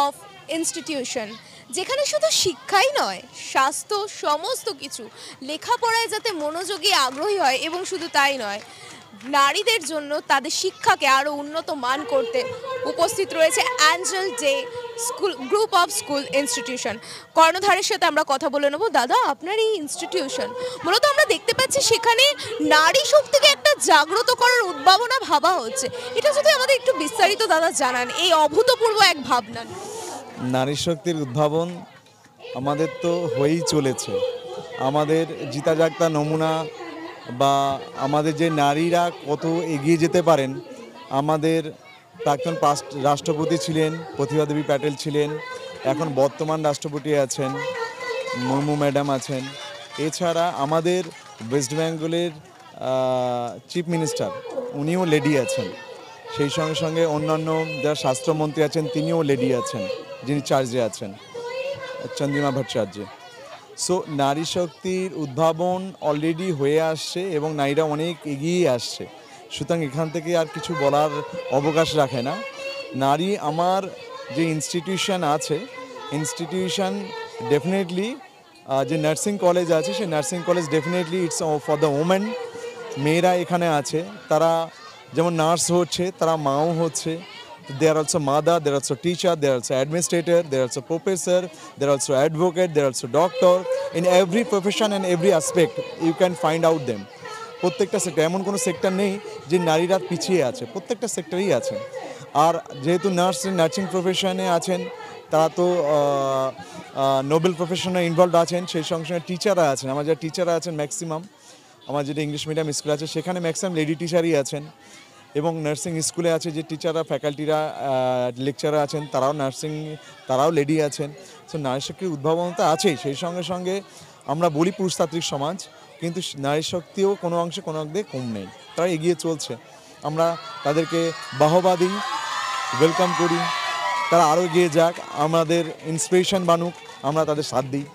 Of institution, যেখানে শুধু শিক্ষাই নয়, স্বাস্থ্য, সমস্ত কিছু, লেখাপড়ায় যাতে মনোযোগী আগ্রহী হয়, এবং শুধু তাই নয়, নারীদের জন্য তাদের শিক্ষাকে আরও উন্নত মান করতে উপস্থিত রয়েছে angel day school group of school institution. কর্ণধারের সাথে আমরা কথা বলে নেব। দাদা, আপনার এই ইনস্টিটিউশন, মূলত আমরা দেখতে পাচ্ছি সেখানে নারী শক্তিকে একটা জাগ্রত করার উদ্ভাবনা ভাবা হচ্ছে। এটা যদি আমাদের একটু বিস্তারিত দাদা জানান, এই অভূতপূর্ব এক ভাবনা। নারী শক্তির উদ্ভাবন আমাদের তো হয়েই চলেছে। আমাদের জিতা জাগতা নমুনা বা আমাদের যে নারীরা কত এগিয়ে যেতে পারেন, আমাদের প্রাক্তন রাষ্ট্রপতি ছিলেন প্রতিভা দেবী প্যাটেল ছিলেন, এখন বর্তমান রাষ্ট্রপতি আছেন মুর্মু ম্যাডাম আছেন, এছাড়া আমাদের ওয়েস্ট বেঙ্গলের চিফ মিনিস্টার উনিও লেডি আছেন, সেই সঙ্গে সঙ্গে অন্যান্য যারা স্বাস্থ্যমন্ত্রী আছেন তিনিও লেডি আছেন, যিনি চার্জে আছেন চন্দ্রিমা ভট্টাচার্য। সো নারী শক্তির উদ্ভাবন অলরেডি হয়ে আসছে এবং নারীরা অনেক এগিয়ে আসছে, সুতরাং এখান থেকে আর কিছু বলার অবকাশ রাখে না। নারী আমার যে ইনস্টিটিউশন আছে, ইনস্টিটিউশন ডেফিনেটলি যে নার্সিং কলেজ আছে, সেই nursing college definitely it's for the women. মেয়েরা এখানে আছে, তারা যেমন নার্স হচ্ছে, তারা মাও হচ্ছে। They are also mother, they are also teacher, they are also administrator, they are also professor, they are also advocate, they are also doctor. In every profession and every aspect you can find out them. প্রত্যেকটা sector, এমন কোনো sector নেই যে নারীরা পিছিয়ে আছে, প্রত্যেকটা সেক্টরেই আছে। আর যেহেতু নার্সিং প্রফেশনে আছেন, তারা তো নোবেল প্রফেশনে ইনভলভ আছেন, সেই সঙ্গে সঙ্গে টিচাররা আছেন। আমার যারা টিচাররা আছেন ম্যাক্সিমাম, আমার যেটা ইংলিশ মিডিয়াম স্কুল আছে সেখানে ম্যাক্সিমাম লেডি টিচারই আছেন, এবং নার্সিং স্কুলে আছে যে টিচাররা, ফ্যাকাল্টিরা, লেকচারার আছেন, তারাও লেডি আছেন। সো নারী শক্তির উদ্ভাবনতা আছেই। সেই সঙ্গে সঙ্গে আমরা বলি পুরুষতান্ত্রিক সমাজ, কিন্তু নারী শক্তিও কোনো অংশে কোনো দিকে কম নেই, তারা এগিয়ে চলছে। আমরা তাদেরকে বাহবা দিই, ওয়েলকাম করি, তারা আরও এগিয়ে যাক, আমাদের ইন্সপিরেশন বানুক, আমরা তাদের সাথ দিই।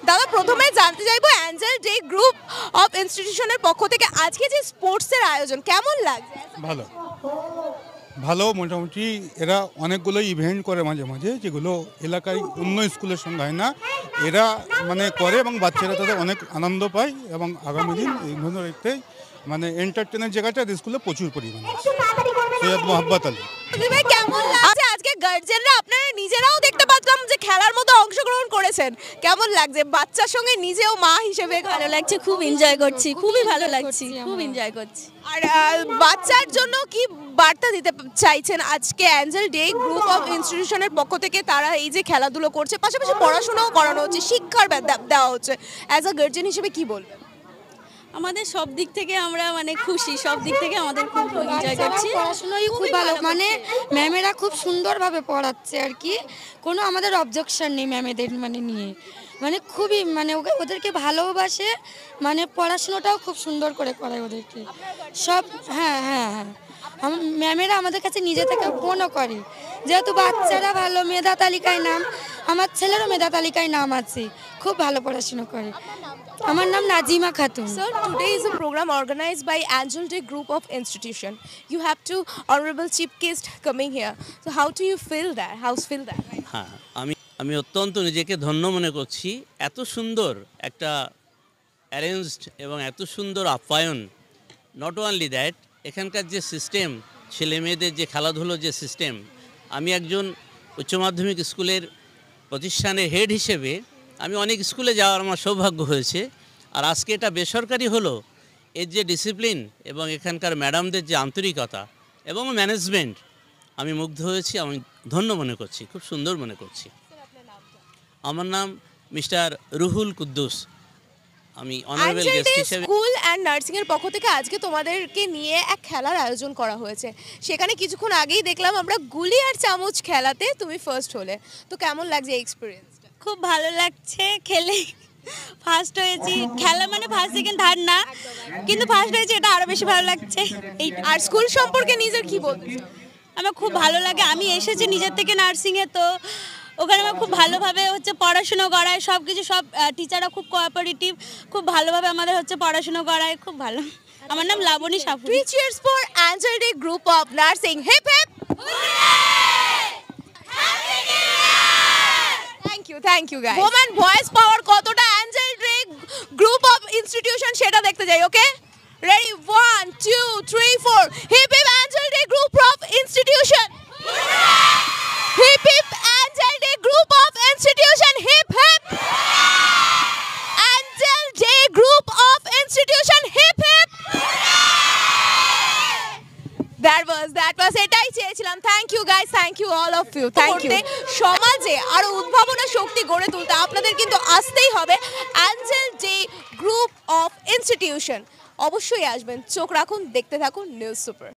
দাদা, প্রথমে জানতে চাইবো অ্যাঞ্জেল ডে গ্রুপ অফ ইনস্টিটিউশনের পক্ষ থেকে আজকে যে স্পোর্টসের আয়োজন কেমন লাগছে? ভালো মোটামুটি। এরা অনেকগুলো ইভেন্ট করে মাঝে মাঝে, যেগুলো এলাকায় অন্য স্কুলের সঙ্গে হয় না, এরা মানে করে, এবং বাচ্চারা তাদের অনেক আনন্দ পায়, এবং আগামী দিন এই ধরনের মানে এন্টারটেনের জায়গাটা স্কুলে প্রচুর পরিমাণে আছে। সৈয়দ মোহাম্মদ আলী। কেমন লাগছে আজকে গার্জিয়ানরা, আপনারা নিজেরাও দেখতে পাচ্লাম যে খেলার মতো অংশগ্রহণ করেছেন, কেমন লাগছে? বাচ্চার সঙ্গে নিজেও মা হিসেবে ভালো লাগছে, খুব এনজয় করছি, খুবই ভালো লাগছে, খুব এনজয় করছি। আর বাচ্চার জন্য কি বার্তা দিতে চাইছেন আজকে অ্যাঞ্জেল ডে গ্রুপ অফ ইনস্টিটিউশনের পক্ষ থেকে? তারা এই যে খেলাধুলো করছে, পাশাপাশি পড়াশোনাও করানো হচ্ছে, শিক্ষার দেওয়া হচ্ছে, অ্যাজ আ গার্জিয়ান হিসেবে কি বলবেন? আমাদের সব দিক থেকে আমরা মানে খুশি, সব দিক থেকে আমাদের খুব এনজয় করছি। পড়াশোনাই খুব ভালো, মানে ম্যামেরা খুব সুন্দরভাবে পড়াচ্ছে আর কি, কোনো আমাদের অবজেকশন নেই ম্যামেদের মানে নিয়ে, মানে খুবই মানে ওদেরকে ভালোবাসে, মানে পড়াশোনাটাও খুব সুন্দর করে করায় ওদেরকে সব। হ্যাঁ হ্যাঁ হ্যাঁ, ম্যামেরা আমাদের কাছে নিজে থেকে ফোনও করে, যেহেতু বাচ্চারা ভালো, মেধা তালিকায় নাম, আমার ছেলেরও মেধা তালিকায় নাম আছে, খুব ভালো পড়াশোনা করে। আমার নাম Nazima Khatun. Sir, today is a program organized by Angel Day Group of Institution. You have two honorable chief guests coming here. So how do you feel that? হ্যাঁ, আমি অত্যন্ত নিজেকে ধন্য মনে করছি। এত সুন্দর একটা অ্যারেঞ্জড এবং এত সুন্দর আপ্যায়ন। নট অনলি দ্যাট, এখানকার যে সিস্টেম, ছেলে মেয়েদের যে খেলাধুলোর যে সিস্টেম, আমি একজন উচ্চ মাধ্যমিক স্কুলের প্রতিষ্ঠানের হেড হিসেবে আমি অনেক স্কুলে যাওয়ার আমার সৌভাগ্য হয়েছে। আর আজকে এটা বেসরকারি হলো, এর যে ডিসিপ্লিন এবং এখানকার ম্যাডামদের যে আন্তরিকতা এবং ম্যানেজমেন্ট, আমি মুগ্ধ হয়েছি, আমি ধন্য মনে করছি, খুব সুন্দর মনে করছি। আমার নাম মিস্টার রুহুল কুদ্দুস, আমি অনারেবল গেস্ট হিসেবে। স্কুল অ্যান্ড নার্সিং এর পক্ষ থেকে আজকে তোমাদেরকে নিয়ে এক খেলার আয়োজন করা হয়েছে, সেখানে কিছুক্ষণ আগেই দেখলাম আমরা গুলি আর চামচ খেলাতে তুমি ফার্স্ট হলে, তো কেমন লাগছে এক্সপিরিয়েন্সটা? খুব ভালো লাগছে, খেলে ফার্স্ট হয়েছি। খেলা মানে ফার্স্ট সেকেন্ড থার্ড না, কিন্তু ফার্স্ট হয়েছে, এটা আরো বেশি ভালো লাগছে। আর স্কুল সম্পর্কে নিজের কি বলবে? আমার খুব ভালো লাগে, আমি এসেছি নিজের থেকে নার্সিংয়ে, তো ওখানে আমার খুব ভালোভাবে হচ্ছে পড়াশুনো করায়, সব কিছু, সব টিচাররা খুব কোঅপারেটিভ, খুব ভালোভাবে আমাদের হচ্ছে পড়াশুনো করায়, খুব ভালো। আমার নাম Labani Safu. Cheers for Angel Day Group of Nursing. Hip hip! Thank you guys. Woman voice power কতটা Angel Day group of institution সেটা দেখতে যাই, okay? Ready 1 2 3 4 hip hip Angel Day group of institution, hip hip Angel Day group of institution, hip hip Angel Day group of institution, hip hip. That was এটাই চেয়েছিলাম। Thank you guys, thank you all of you, thank you. সমাজে আরো উদ্ভাবনা শক্তি গড়ে তুলতে আপনাদের কিন্তু আসতেই হবে Angel Day group of institution. অবশ্যই আসবেন, চোখ রাখুন, দেখতে থাকুন নিউজ সুপার।